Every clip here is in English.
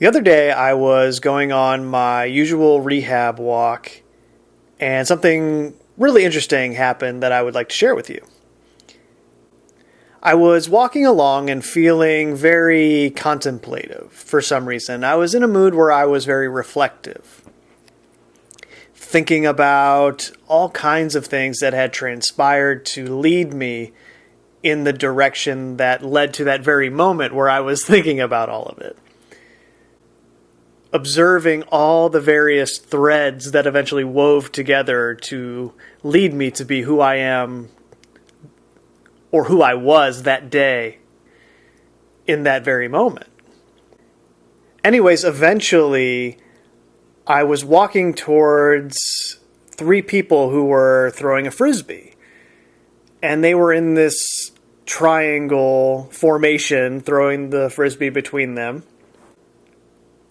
The other day, I was going on my usual rehab walk, and something really interesting happened that I would like to share with you. I was walking along and feeling very contemplative for some reason. I was in a mood where I was very reflective, thinking about all kinds of things that had transpired to lead me in the direction that led to that very moment where I was thinking about all of it. Observing all the various threads that eventually wove together to lead me to be who I am or who I was that day in that very moment. Anyways, eventually I was walking towards three people who were throwing a frisbee. And they were in this triangle formation, throwing the frisbee between them.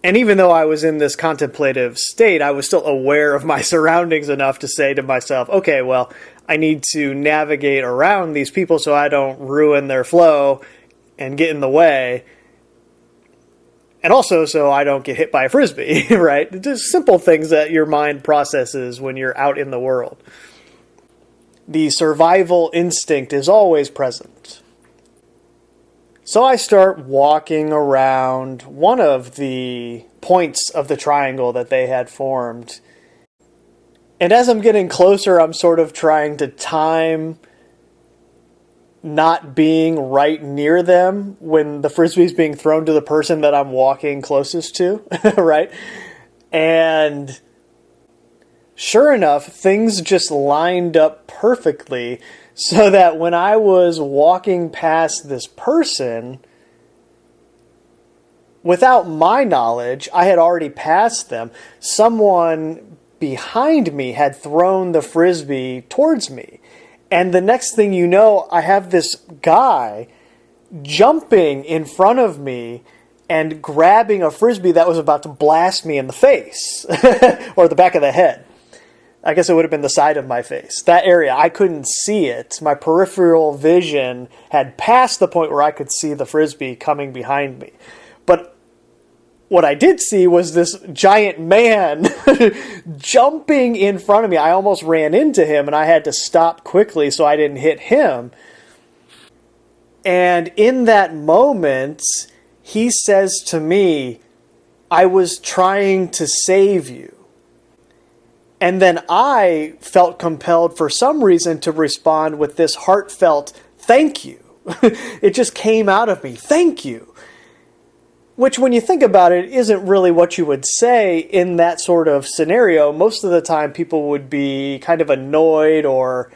And even though I was in this contemplative state, I was still aware of my surroundings enough to say to myself, okay, well, I need to navigate around these people so I don't ruin their flow and get in the way. And also so I don't get hit by a frisbee, right? Just simple things that your mind processes when you're out in the world. The survival instinct is always present. So I start walking around one of the points of the triangle that they had formed. And as I'm getting closer, I'm sort of trying to time not being right near them when the frisbee is being thrown to the person that I'm walking closest to, right? And sure enough, things just lined up perfectly so that when I was walking past this person, without my knowledge, I had already passed them. Someone behind me had thrown the frisbee towards me. And the next thing you know, I have this guy jumping in front of me and grabbing a frisbee that was about to blast me in the face or the back of the head. I guess it would have been the side of my face. That area, I couldn't see it. My peripheral vision had passed the point where I could see the frisbee coming behind me. But what I did see was this giant man jumping in front of me. I almost ran into him, and I had to stop quickly so I didn't hit him. And in that moment, he says to me, "I was trying to save you." And then I felt compelled for some reason to respond with this heartfelt thank you. It just came out of me, thank you. Which, when you think about it, isn't really what you would say in that sort of scenario. Most of the time people would be kind of annoyed or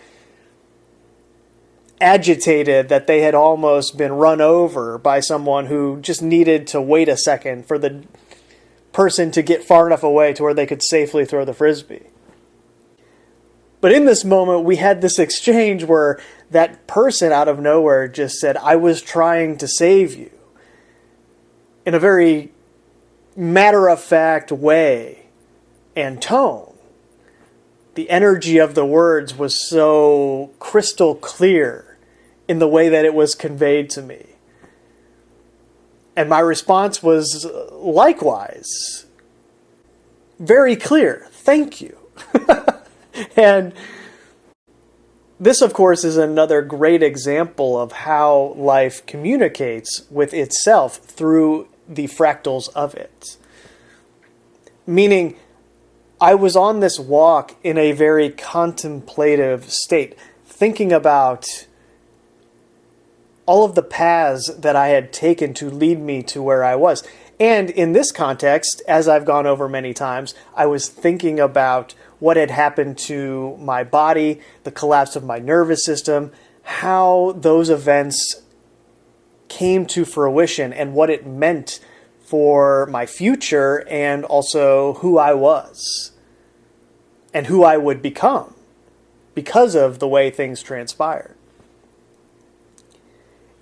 agitated that they had almost been run over by someone who just needed to wait a second for the person to get far enough away to where they could safely throw the frisbee. But in this moment, we had this exchange where that person out of nowhere just said, "I was trying to save you," in a very matter-of-fact way and tone. The energy of the words was so crystal clear in the way that it was conveyed to me. And my response was likewise very clear. Thank you. And this, of course, is another great example of how life communicates with itself through the fractals of it. Meaning, I was on this walk in a very contemplative state, thinking about all of the paths that I had taken to lead me to where I was. And in this context, as I've gone over many times, I was thinking about what had happened to my body, the collapse of my nervous system, how those events came to fruition and what it meant for my future and also who I was and who I would become because of the way things transpired.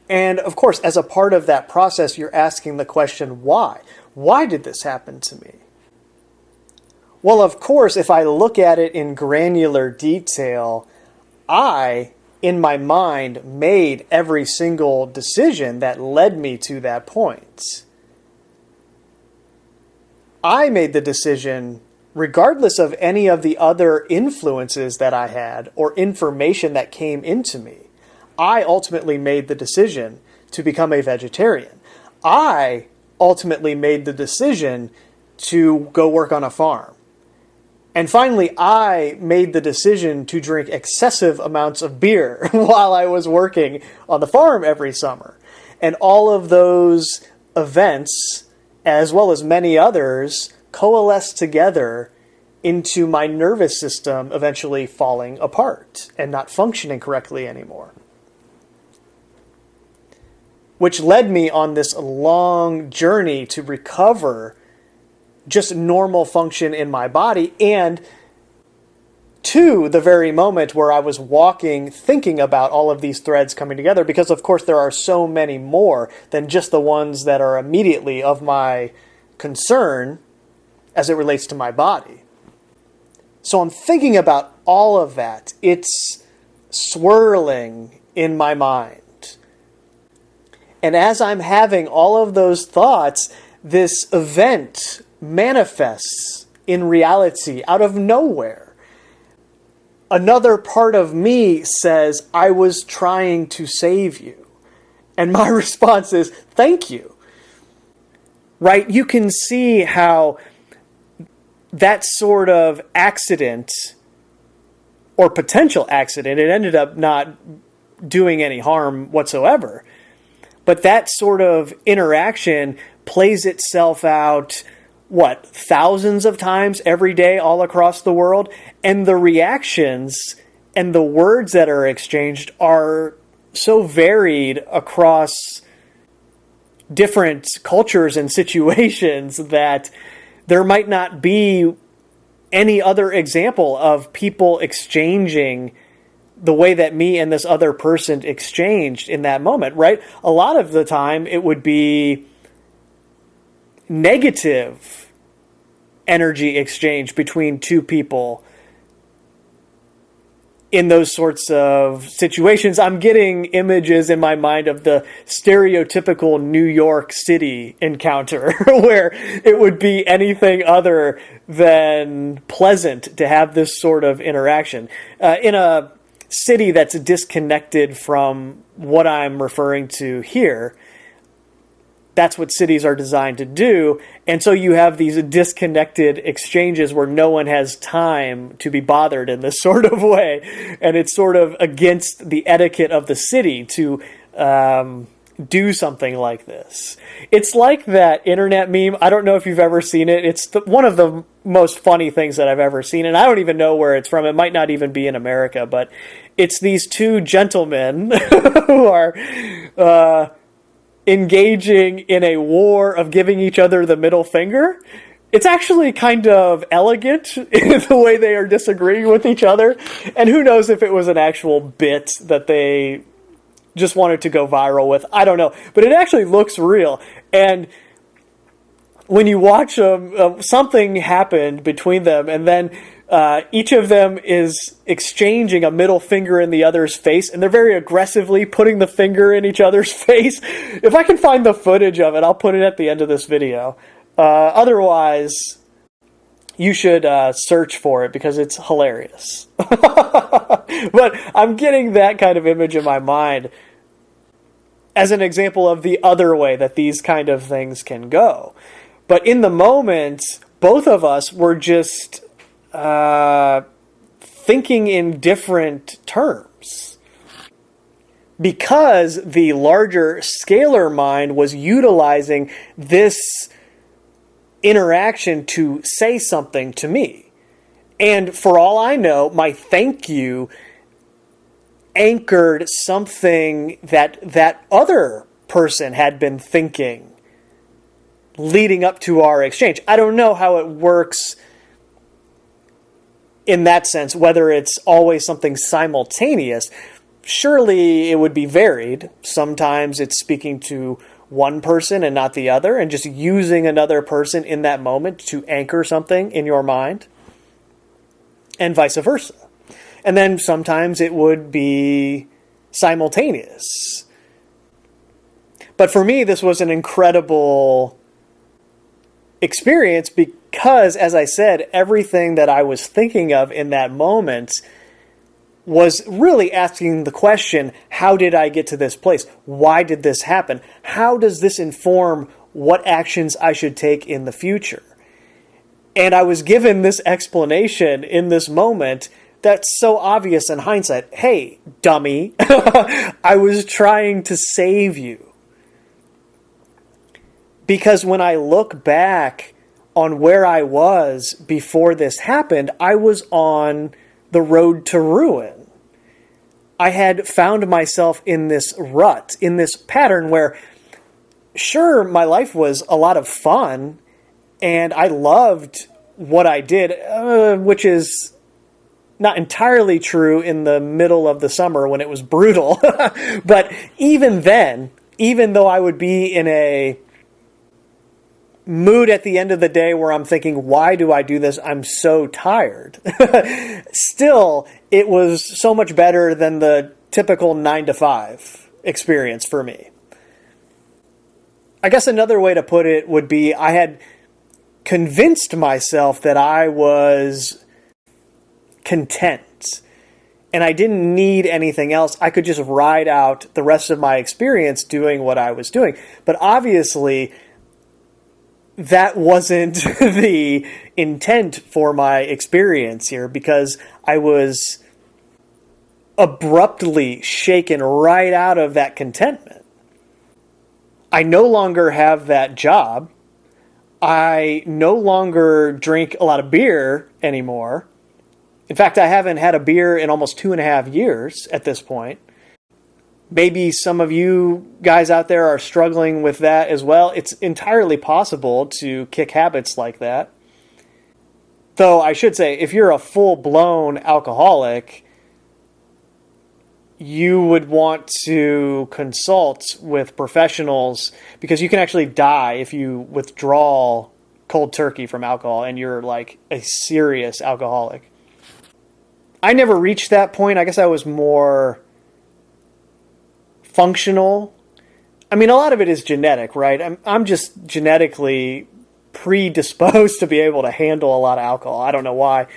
And of course, as a part of that process, you're asking the question, why? Why did this happen to me? Well, of course, if I look at it in granular detail, I, in my mind, made every single decision that led me to that point. I made the decision, regardless of any of the other influences that I had or information that came into me. I ultimately made the decision to become a vegetarian. I ultimately made the decision to go work on a farm. And finally, I made the decision to drink excessive amounts of beer while I was working on the farm every summer. And all of those events, as well as many others, coalesced together into my nervous system eventually falling apart and not functioning correctly anymore. Which led me on this long journey to recover just normal function in my body, and to the very moment where I was walking, thinking about all of these threads coming together, because of course there are so many more than just the ones that are immediately of my concern as it relates to my body. So I'm thinking about all of that. It's swirling in my mind. And as I'm having all of those thoughts, this event manifests in reality out of nowhere. Another part of me says, I was trying to save you. And my response is, thank you. Right? You can see how that sort of accident, or potential accident, it ended up not doing any harm whatsoever. But that sort of interaction plays itself out, thousands of times every day all across the world? And the reactions and the words that are exchanged are so varied across different cultures and situations that there might not be any other example of people exchanging the way that me and this other person exchanged in that moment, right? A lot of the time it would be negative energy exchange between two people in those sorts of situations. I'm getting images in my mind of the stereotypical New York City encounter where it would be anything other than pleasant to have this sort of interaction. In a city that's disconnected from what I'm referring to here, that's what cities are designed to do. And so you have these disconnected exchanges where no one has time to be bothered in this sort of way. And it's sort of against the etiquette of the city to do something like this. It's like that internet meme. I don't know if you've ever seen it. It's one of the most funny things that I've ever seen. And I don't even know where it's from. It might not even be in America. But it's these two gentlemen who are engaging in a war of giving each other the middle finger. It's actually kind of elegant in the way they are disagreeing with each other. And who knows if it was an actual bit that they just wanted to go viral with. I don't know. But it actually looks real. And when you watch them, something happened between them, and then each of them is exchanging a middle finger in the other's face, and they're very aggressively putting the finger in each other's face. If I can find the footage of it, I'll put it at the end of this video. Otherwise, you should search for it because it's hilarious. But I'm getting that kind of image in my mind as an example of the other way that these kind of things can go. But in the moment, both of us were just thinking in different terms, because the larger scalar mind was utilizing this interaction to say something to me. And for all I know, my thank you anchored something that that other person had been thinking leading up to our exchange. I don't know how it works in that sense, whether it's always something simultaneous. Surely it would be varied. Sometimes it's speaking to one person and not the other, and just using another person in that moment to anchor something in your mind, and vice versa. And then sometimes it would be simultaneous. But for me, this was an incredible experience because, as I said, everything that I was thinking of in that moment was really asking the question, how did I get to this place? Why did this happen? How does this inform what actions I should take in the future? And I was given this explanation in this moment that's so obvious in hindsight. Hey, dummy, I was trying to save you. Because when I look back on where I was before this happened, I was on the road to ruin. I had found myself in this rut, in this pattern where, sure, my life was a lot of fun, and I loved what I did, which is not entirely true in the middle of the summer when it was brutal. But even then, even though I would be in a mood at the end of the day where I'm thinking, why do I do this? I'm so tired. Still, it was so much better than the typical 9 to 5 experience for me. I guess another way to put it would be I had convinced myself that I was content and I didn't need anything else. I could just ride out the rest of my experience doing what I was doing. But obviously, that wasn't the intent for my experience here, because I was abruptly shaken right out of that contentment. I no longer have that job. I no longer drink a lot of beer anymore. In fact, I haven't had a beer in almost 2.5 years at this point. Maybe some of you guys out there are struggling with that as well. It's entirely possible to kick habits like that. Though I should say, if you're a full-blown alcoholic, you would want to consult with professionals, because you can actually die if you withdraw cold turkey from alcohol and you're like a serious alcoholic. I never reached that point. I guess I was more functional. I mean, a lot of it is genetic, right? I'm just genetically predisposed to be able to handle a lot of alcohol. I don't know why.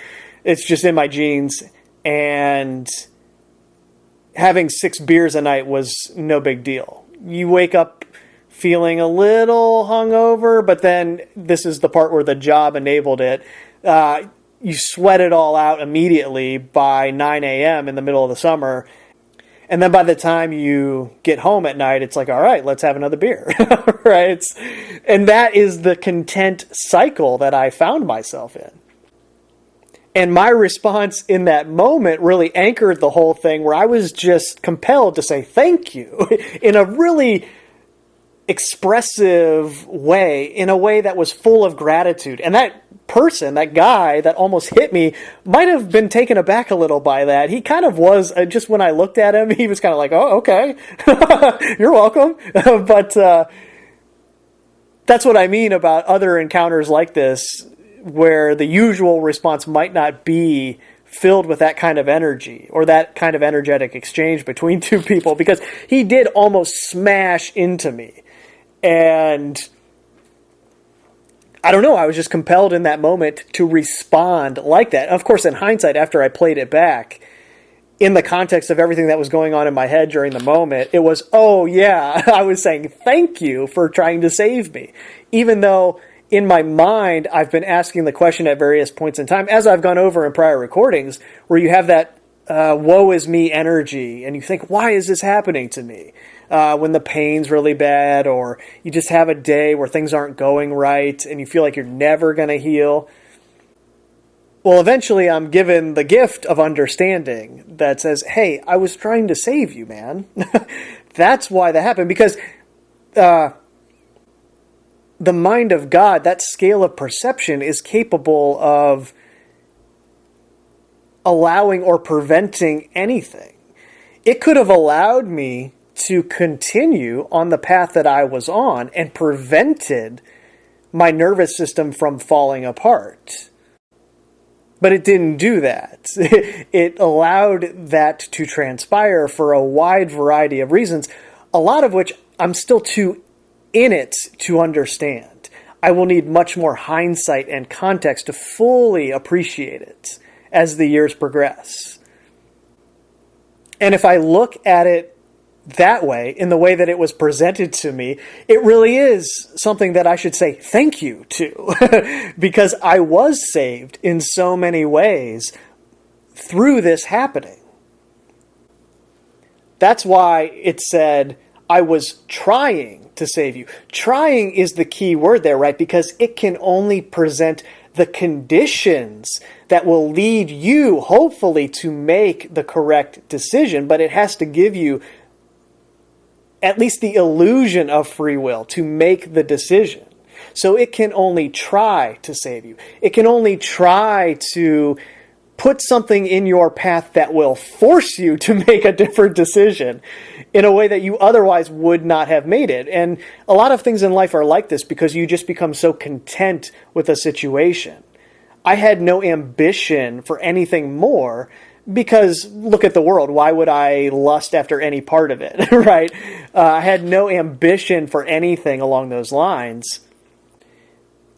It's just in my genes. And having 6 beers a night was no big deal. You wake up feeling a little hungover, but then this is the part where the job enabled it. You sweat it all out immediately by 9 a.m. in the middle of the summer. And then by the time you get home at night, it's like, all right, let's have another beer, right? And that is the content cycle that I found myself in. And my response in that moment really anchored the whole thing, where I was just compelled to say thank you in a really expressive way, in a way that was full of gratitude. And that person, that guy that almost hit me, might have been taken aback a little by that. He kind of was, just when I looked at him, he was kind of like, oh, okay, you're welcome. But that's what I mean about other encounters like this, where the usual response might not be filled with that kind of energy or that kind of energetic exchange between two people, because he did almost smash into me. And I don't know, I was just compelled in that moment to respond like that. Of course, in hindsight, after I played it back, in the context of everything that was going on in my head during the moment, it was, oh yeah, I was saying thank you for trying to save me. Even though in my mind, I've been asking the question at various points in time, as I've gone over in prior recordings, where you have that woe is me energy, and you think, why is this happening to me? When the pain's really bad, or you just have a day where things aren't going right, and you feel like you're never going to heal. Well, eventually I'm given the gift of understanding that says, hey, I was trying to save you, man. That's why that happened, because the mind of God, that scale of perception, is capable of allowing or preventing anything. It could have allowed me to continue on the path that I was on and prevented my nervous system from falling apart. But it didn't do that. It allowed that to transpire for a wide variety of reasons, a lot of which I'm still too in it to understand. I will need much more hindsight and context to fully appreciate it as the years progress. And if I look at it that way, in the way that it was presented to me, it really is something that I should say thank you to, because I was saved in so many ways through this happening. That's why it said, I was trying to save you. Trying is the key word there, right? Because it can only present the conditions that will lead you, hopefully, to make the correct decision, but it has to give you at least the illusion of free will to make the decision. So it can only try to save you. It can only try to put something in your path that will force you to make a different decision in a way that you otherwise would not have made it. And a lot of things in life are like this because you just become so content with a situation. I had no ambition for anything more because look at the world. Why would I lust after any part of it, right? I had no ambition for anything along those lines.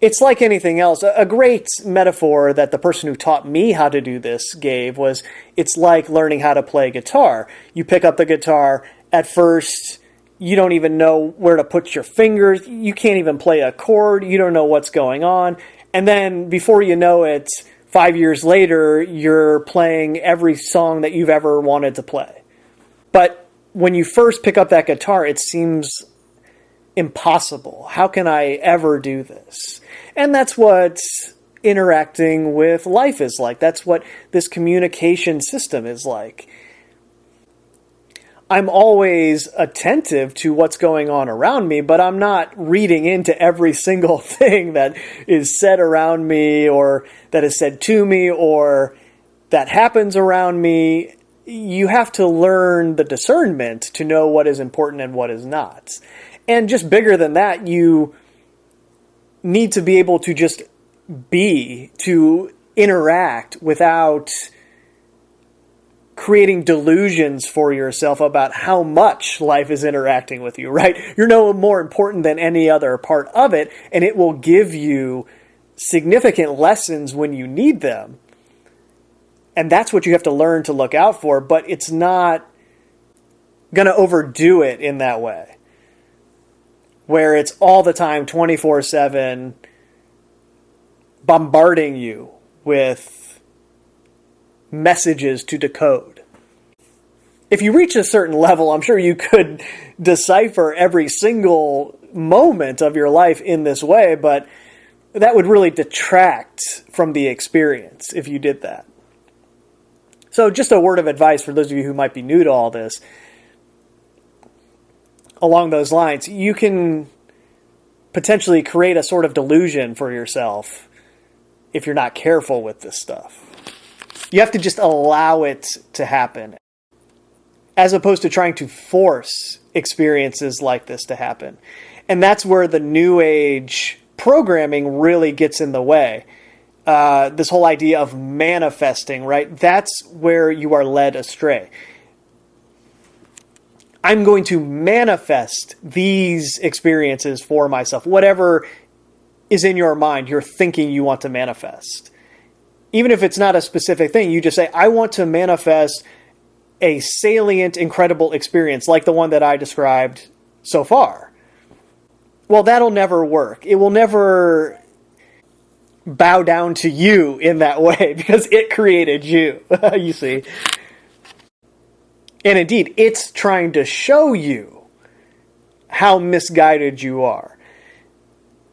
It's like anything else. A great metaphor that the person who taught me how to do this gave was, it's like learning how to play guitar. You pick up the guitar, at first you don't even know where to put your fingers, you can't even play a chord, you don't know what's going on, and then before you know it, 5 years later, you're playing every song that you've ever wanted to play. But when you first pick up that guitar, it seems impossible. How can I ever do this? And that's what interacting with life is like. That's what this communication system is like. I'm always attentive to what's going on around me, but I'm not reading into every single thing that is said around me or that is said to me or that happens around me. You have to learn the discernment to know what is important and what is not. And just bigger than that, you need to be able to just be, to interact without creating delusions for yourself about how much life is interacting with you, right? You're no more important than any other part of it, and it will give you significant lessons when you need them. And that's what you have to learn to look out for, but it's not going to overdo it in that way, where it's all the time, 24/7, bombarding you with messages to decode. If you reach a certain level, I'm sure you could decipher every single moment of your life in this way, but that would really detract from the experience if you did that. So just a word of advice for those of you who might be new to all this. Along those lines, you can potentially create a sort of delusion for yourself if you're not careful with this stuff. You have to just allow it to happen, as opposed to trying to force experiences like this to happen. And that's where the New Age programming really gets in the way. This whole idea of manifesting, right? That's where you are led astray. I'm going to manifest these experiences for myself. Whatever is in your mind, you're thinking you want to manifest. Even if it's not a specific thing, you just say, I want to manifest a salient, incredible experience like the one that I described so far. Well, that'll never work. It will never bow down to you in that way because it created you, you see. And indeed, it's trying to show you how misguided you are.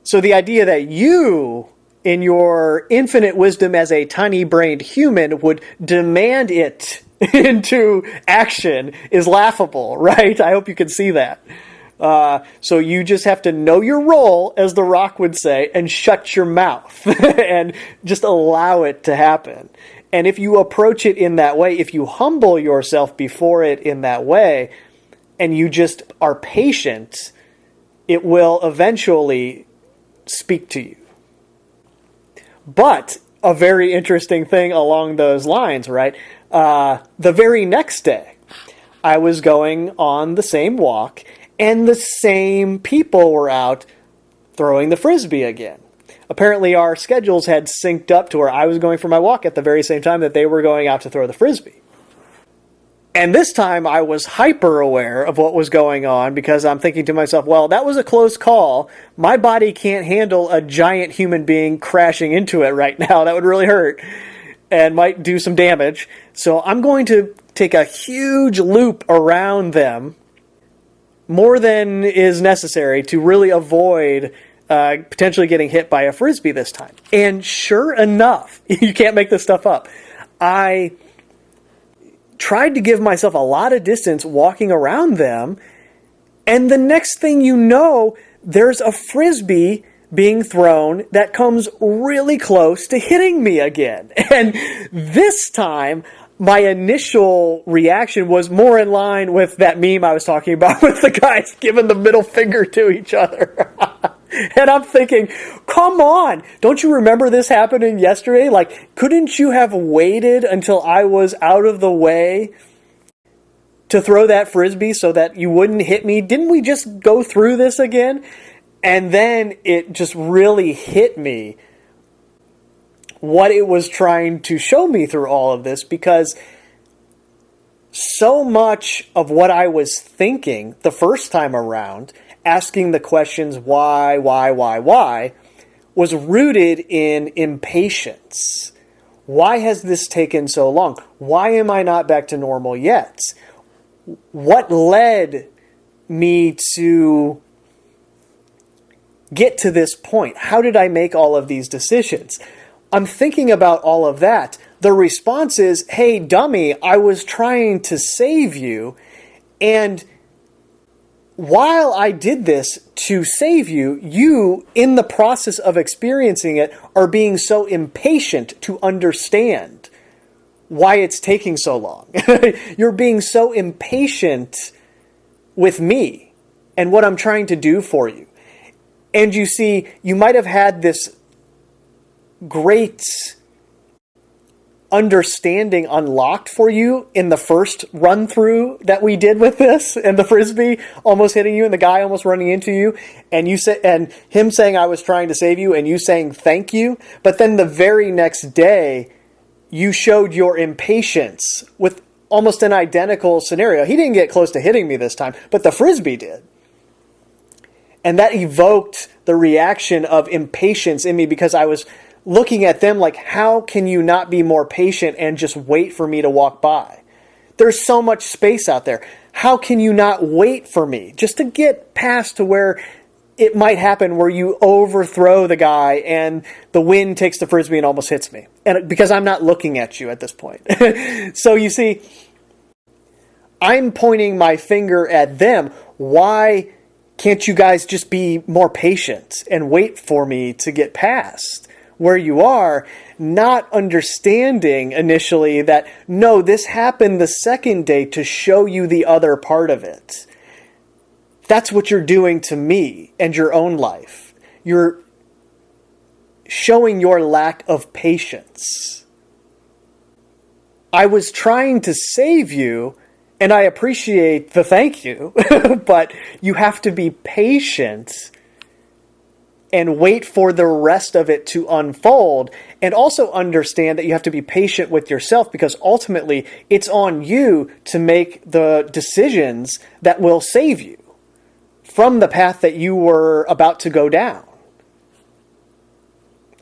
So the idea that you, in your infinite wisdom as a tiny-brained human, would demand it into action is laughable, right? I hope you can see that. So you just have to know your role, as The Rock would say, and shut your mouth and just allow it to happen. And if you approach it in that way, if you humble yourself before it in that way, and you just are patient, it will eventually speak to you. But a very interesting thing along those lines, right? The very next day, I was going on the same walk, and the same people were out throwing the frisbee again. Apparently our schedules had synced up to where I was going for my walk at the very same time that they were going out to throw the frisbee. And this time I was hyper aware of what was going on because I'm thinking to myself, well, that was a close call. My body can't handle a giant human being crashing into it right now. That would really hurt and might do some damage. So I'm going to take a huge loop around them, more than is necessary to really avoid potentially getting hit by a frisbee this time. And sure enough, you can't make this stuff up, I tried to give myself a lot of distance walking around them, and the next thing you know, there's a frisbee being thrown that comes really close to hitting me again. And this time, my initial reaction was more in line with that meme I was talking about with the guys giving the middle finger to each other. And I'm thinking, come on, don't you remember this happening yesterday? Like, couldn't you have waited until I was out of the way to throw that frisbee so that you wouldn't hit me? Didn't we just go through this again? And then it just really hit me what it was trying to show me through all of this, because so much of what I was thinking the first time around, asking the questions why, was rooted in impatience. Why has this taken so long? Why am I not back to normal yet? What led me to get to this point? How did I make all of these decisions? I'm thinking about all of that. The response is, hey, dummy, I was trying to save you. And while I did this to save you, you, in the process of experiencing it, are being so impatient to understand why it's taking so long. You're being so impatient with me and what I'm trying to do for you. And you see, you might have had this great understanding unlocked for you in the first run through that we did with this, and the frisbee almost hitting you and the guy almost running into you, and you say, and him saying I was trying to save you and you saying thank you. But then the very next day you showed your impatience with almost an identical scenario. He didn't get close to hitting me this time, but the frisbee did. And that evoked the reaction of impatience in me, because I was looking at them like, how can you not be more patient and just wait for me to walk by? There's so much space out there. How can you not wait for me just to get past to where it might happen where you overthrow the guy and the wind takes the frisbee and almost hits me? And because I'm not looking at you at this point. So you see, I'm pointing my finger at them. Why can't you guys just be more patient and wait for me to get past where you are, not understanding initially that, no, this happened the second day to show you the other part of it. That's what you're doing to me and your own life. You're showing your lack of patience. I was trying to save you, and I appreciate the thank you, but you have to be patient and wait for the rest of it to unfold, and also understand that you have to be patient with yourself, because ultimately it's on you to make the decisions that will save you from the path that you were about to go down.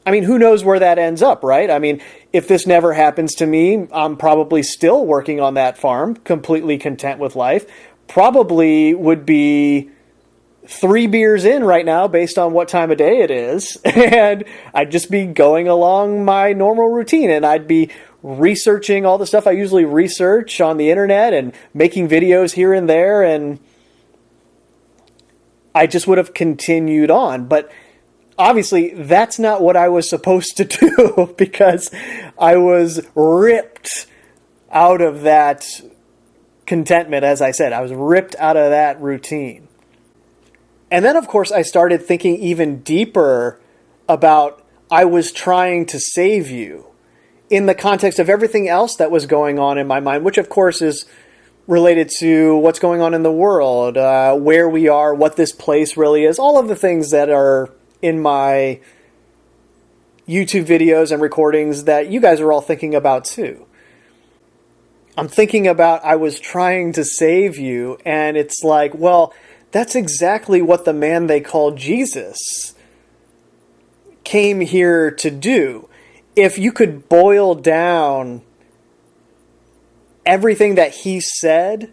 I mean, who knows where that ends up, right? I mean, if this never happens to me, I'm probably still working on that farm, completely content with life. Probably would be 3 beers in right now based on what time of day it is, and I'd just be going along my normal routine, and I'd be researching all the stuff I usually research on the internet and making videos here and there, and I just would have continued on. But obviously that's not what I was supposed to do, because I was ripped out of that contentment. As I said, I was ripped out of that routine. And then, of course, I started thinking even deeper about I was trying to save you in the context of everything else that was going on in my mind, which, of course, is related to what's going on in the world, where we are, what this place really is, all of the things that are in my YouTube videos and recordings that you guys are all thinking about too. I'm thinking about I was trying to save you, and it's like, well, that's exactly what the man they call Jesus came here to do. If you could boil down everything that he said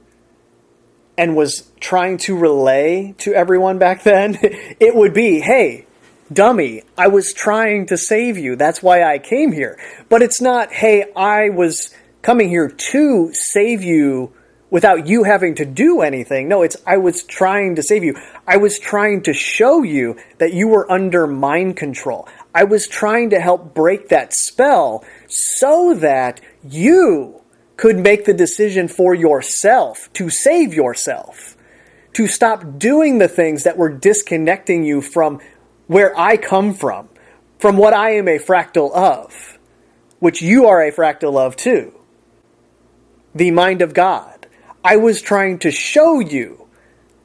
and was trying to relay to everyone back then, it would be, hey, dummy, I was trying to save you. That's why I came here. But it's not, hey, I was coming here to save you without you having to do anything. No, it's I was trying to save you. I was trying to show you that you were under mind control. I was trying to help break that spell so that you could make the decision for yourself to save yourself, to stop doing the things that were disconnecting you from where I come from what I am a fractal of, which you are a fractal of too. The mind of God. I was trying to show you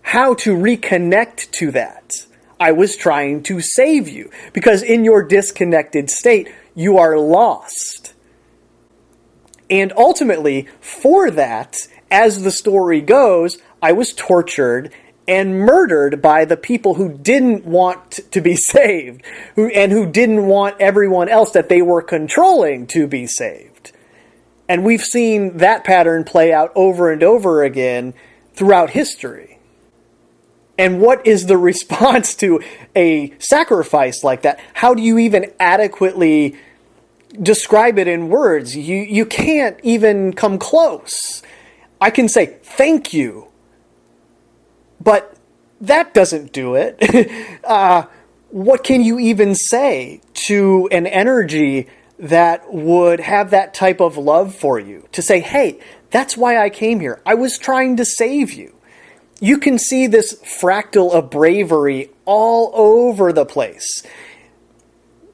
how to reconnect to that. I was trying to save you, because in your disconnected state, you are lost. And ultimately, for that, as the story goes, I was tortured and murdered by the people who didn't want to be saved, who didn't want everyone else that they were controlling to be saved. And we've seen that pattern play out over and over again throughout history. And what is the response to a sacrifice like that? How do you even adequately describe it in words? You can't even come close. I can say, thank you. But that doesn't do it. What can you even say to an energy that would have that type of love for you? To say, hey, that's why I came here. I was trying to save you. You can see this fractal of bravery all over the place.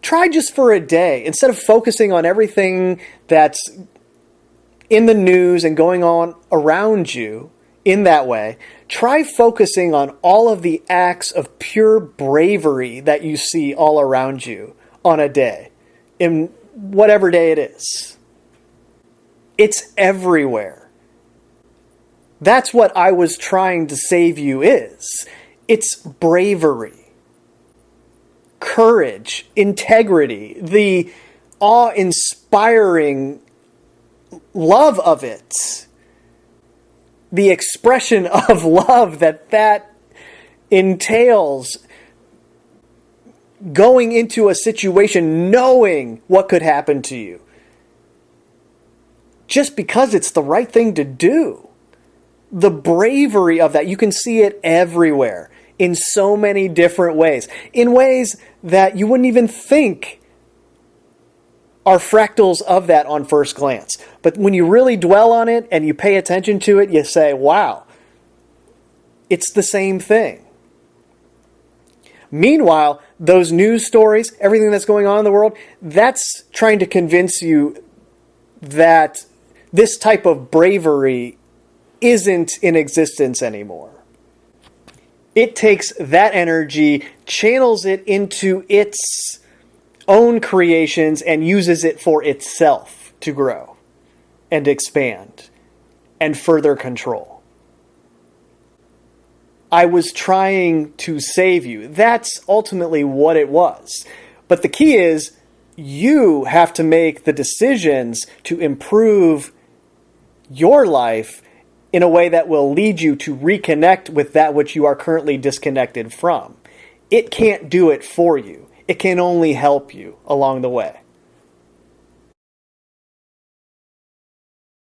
Try just for a day, instead of focusing on everything that's in the news and going on around you in that way, try focusing on all of the acts of pure bravery that you see all around you on a day, in whatever day it is. It's everywhere. That's what I was trying to save you is. It's bravery, courage, integrity, the awe-inspiring love of it, the expression of love that entails, going into a situation knowing what could happen to you, just because it's the right thing to do. The bravery of that, you can see it everywhere in so many different ways, in ways that you wouldn't even think are fractals of that on first glance. But when you really dwell on it and you pay attention to it, you say, wow, it's the same thing. Meanwhile, those news stories, everything that's going on in the world, that's trying to convince you that this type of bravery isn't in existence anymore. It takes that energy, channels it into its own creations, and uses it for itself to grow and expand and further control. I was trying to save you. That's ultimately what it was. But the key is, you have to make the decisions to improve your life in a way that will lead you to reconnect with that which you are currently disconnected from. It can't do it for you. It can only help you along the way.